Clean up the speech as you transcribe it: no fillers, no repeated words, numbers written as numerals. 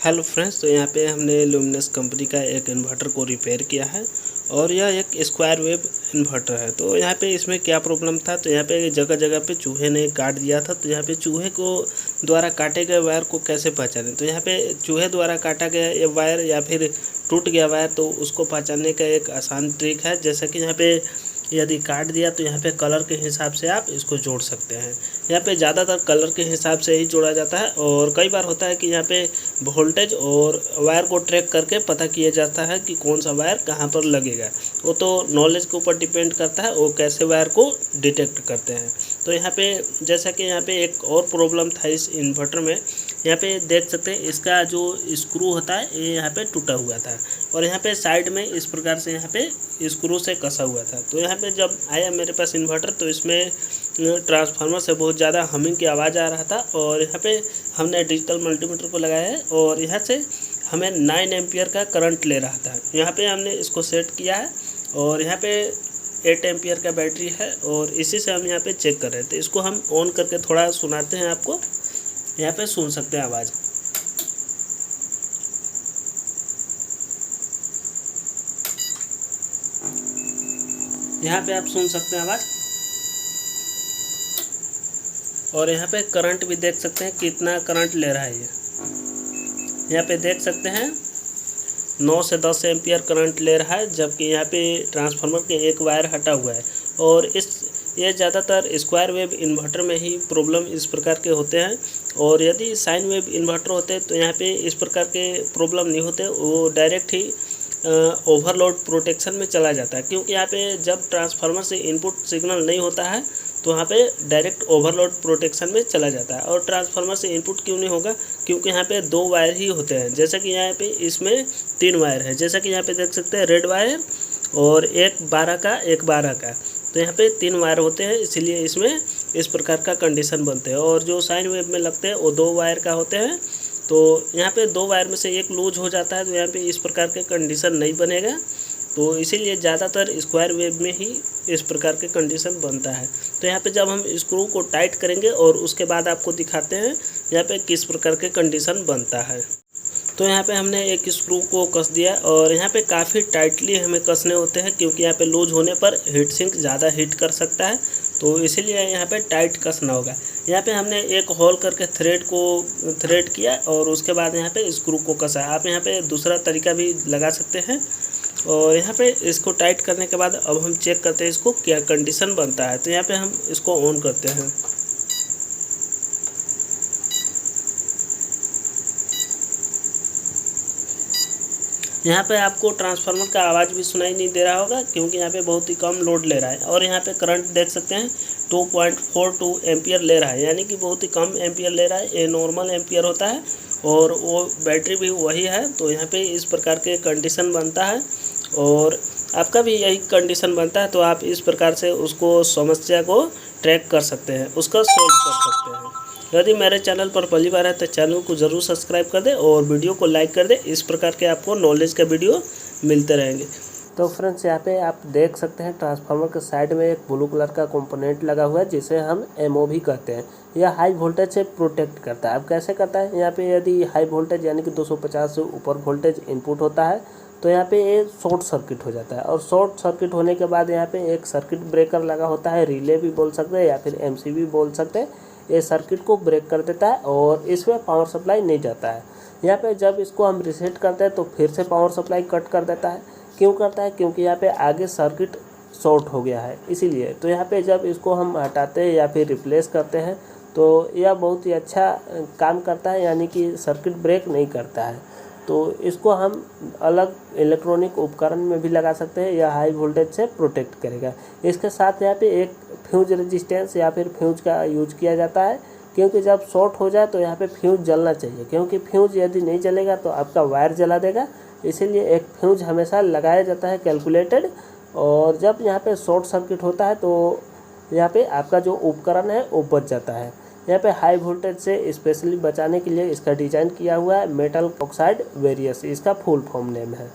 Hello friends, तो यहाँ पे हमने लुमिनस कंपनी का एक इन्वर्टर को रिपेयर किया है और यह एक स्क्वायर वेव इन्वर्टर है। तो यहाँ पे इसमें क्या प्रॉब्लम था, तो यहाँ पे जगह जगह पे चूहे ने काट दिया था। तो यहाँ पे चूहे को द्वारा काटे गए वायर को कैसे पहचानें, तो यहाँ पे चूहे द्वारा काटा गया ये वायर या फिर टूट गया वायर, तो उसको पहचानने का एक आसान ट्रिक है। जैसा कि यहाँ पे यदि काट दिया तो यहाँ पे कलर के हिसाब से आप इसको जोड़ सकते हैं। यहाँ पे ज़्यादातर कलर के हिसाब से ही जोड़ा जाता है और कई बार होता है कि यहाँ पे वोल्टेज और वायर को ट्रैक करके पता किया जाता है कि कौन सा वायर कहाँ पर लगेगा। वो तो नॉलेज के ऊपर डिपेंड करता है वो कैसे वायर को डिटेक्ट करते हैं। तो यहाँ पे जैसा कि यहाँ पे एक और प्रॉब्लम था इस इन्वर्टर में, यहाँ पे देख सकते हैं इसका जो स्क्रू होता है ये यहाँ पे टूटा हुआ था और यहाँ पे साइड में इस प्रकार से यहाँ पे स्क्रू से कसा हुआ था। तो यहाँ पे जब आया मेरे पास इन्वर्टर तो इसमें ट्रांसफार्मर से बहुत ज़्यादा हमिंग की आवाज़ आ रहा था और यहाँ पे हमने डिजिटल मल्टीमीटर को लगाया है और यहाँ से हमें 9 एम्पियर का करंट ले रहा था। यहाँ पे हमने इसको सेट किया है और यहाँ पे 8 एम्पियर का बैटरी है और इसी से हम यहाँ पे चेक कर रहे थे। इसको हम ऑन करके थोड़ा सुनाते हैं, आपको यहाँ पे सुन सकते हैं आवाज़। यहाँ पे आप सुन सकते हैं आवाज़ और यहाँ पे करंट भी देख सकते हैं कितना करंट ले रहा है ये। यहाँ पे देख सकते हैं 9 से 10 एम्पियर करंट ले रहा है, जबकि यहाँ पे ट्रांसफार्मर के एक वायर हटा हुआ है। और ये ज़्यादातर स्क्वायर वेव इन्वर्टर में ही प्रॉब्लम इस प्रकार के होते हैं और यदि साइन वेव इन्वर्टर होते तो यहाँ पे इस प्रकार के प्रॉब्लम नहीं होते, वो डायरेक्ट ही ओवरलोड प्रोटेक्शन में चला जाता है। क्योंकि यहाँ पे जब ट्रांसफार्मर से इनपुट सिग्नल नहीं होता है तो यहाँ पे डायरेक्ट ओवरलोड प्रोटेक्शन में चला जाता है। और ट्रांसफार्मर से इनपुट क्यों नहीं होगा, क्योंकि यहाँ पे 2 वायर ही होते हैं। जैसा कि यहाँ पे इसमें 3 वायर है, जैसा कि यहाँ पे देख सकते हैं रेड वायर और एक 12 का एक 12 का। तो यहाँ पे 3 वायर होते हैं, इसीलिए इसमें इस प्रकार का कंडीशन बनते हैं। और जो साइन वेव में लगते हैं वो 2 वायर का होते हैं। तो यहाँ पे 2 वायर में से एक लूज हो जाता है तो यहाँ पे इस प्रकार के कंडीशन नहीं बनेगा। तो इसीलिए ज़्यादातर स्क्वायर वेव में ही इस प्रकार के कंडीशन बनता है। तो यहाँ पे जब हम स्क्रू को टाइट करेंगे और उसके बाद आपको दिखाते हैं यहाँ पे किस प्रकार के कंडीशन बनता है। तो यहाँ पे हमने एक स्क्रू को कस दिया और यहाँ पे काफ़ी टाइटली हमें कसने होते हैं, क्योंकि यहाँ पे लूज होने पर हीट सिंक ज़्यादा हीट कर सकता है। तो इसीलिए यहाँ पे टाइट कसना होगा। यहाँ पे हमने एक होल करके थ्रेड किया और उसके बाद यहाँ पे स्क्रू को कसा। आप यहाँ पे दूसरा तरीका भी लगा सकते हैं। और यहाँ पे इसको टाइट करने के बाद अब हम चेक करते हैं इसको क्या कंडीशन बनता है। तो यहाँ पे हम इसको ऑन करते हैं। यहाँ पे आपको ट्रांसफार्मर का आवाज़ भी सुनाई नहीं दे रहा होगा, क्योंकि यहाँ पे बहुत ही कम लोड ले रहा है। और यहाँ पे करंट देख सकते हैं 2.42 एम्पियर ले रहा है, यानी कि बहुत ही कम एम्पियर ले रहा है। ये नॉर्मल एम्पियर होता है और वो बैटरी भी वही है। तो यहाँ पे इस प्रकार के कंडीशन बनता है और आपका भी यही कंडीशन बनता है। तो आप इस प्रकार से उसको समस्या को ट्रैक कर सकते हैं, उसका सॉल्व कर सकते हैं। यदि मेरे चैनल पर पहली बार है तो चैनल को ज़रूर सब्सक्राइब कर दें और वीडियो को लाइक कर दें। इस प्रकार के आपको नॉलेज का वीडियो मिलते रहेंगे। तो फ्रेंड्स, यहाँ पे आप देख सकते हैं ट्रांसफार्मर के साइड में एक ब्लू कलर का कंपोनेंट लगा हुआ है जिसे हम एमओवी कहते हैं। यह हाई वोल्टेज से प्रोटेक्ट करता है। अब कैसे करता है, यहाँ पे यदि हाई वोल्टेज यानी कि 250 से ऊपर वोल्टेज इनपुट होता है तो यहाँ पे ये शॉर्ट सर्किट हो जाता है। और शॉर्ट सर्किट होने के बाद यहाँ पे एक सर्किट ब्रेकर लगा होता है, रिले भी बोल सकते हैं या फिर एमसीबी बोल सकते हैं। ये सर्किट को ब्रेक कर देता है और इसमें पावर सप्लाई नहीं जाता है। यहाँ पे जब इसको हम रीसेट करते हैं तो फिर से पावर सप्लाई कट कर देता है। क्यों करता है, क्योंकि यहाँ पे आगे सर्किट शॉर्ट हो गया है इसीलिए। तो यहाँ पे जब इसको हम हटाते हैं या फिर रिप्लेस करते हैं तो यह बहुत ही अच्छा काम करता है, यानी कि सर्किट ब्रेक नहीं करता है। तो इसको हम अलग इलेक्ट्रॉनिक उपकरण में भी लगा सकते हैं, यह हाई वोल्टेज से प्रोटेक्ट करेगा। इसके साथ यहाँ पे एक फ्यूज रेजिस्टेंस या फिर फ्यूज का यूज किया जाता है, क्योंकि जब शॉर्ट हो जाए तो यहाँ पे फ्यूज जलना चाहिए, क्योंकि फ्यूज यदि नहीं जलेगा तो आपका वायर जला देगा। इसीलिए एक फ्यूज हमेशा लगाया जाता है कैलकुलेटेड। और जब यहाँ पे शॉर्ट सर्किट होता है तो यहाँ पे आपका जो उपकरण है वो बच जाता है। यहाँ पे हाई वोल्टेज से स्पेशली बचाने के लिए इसका डिज़ाइन किया हुआ है मेटल ऑक्साइड वेरियस, इसका फुल फॉर्म नेम है।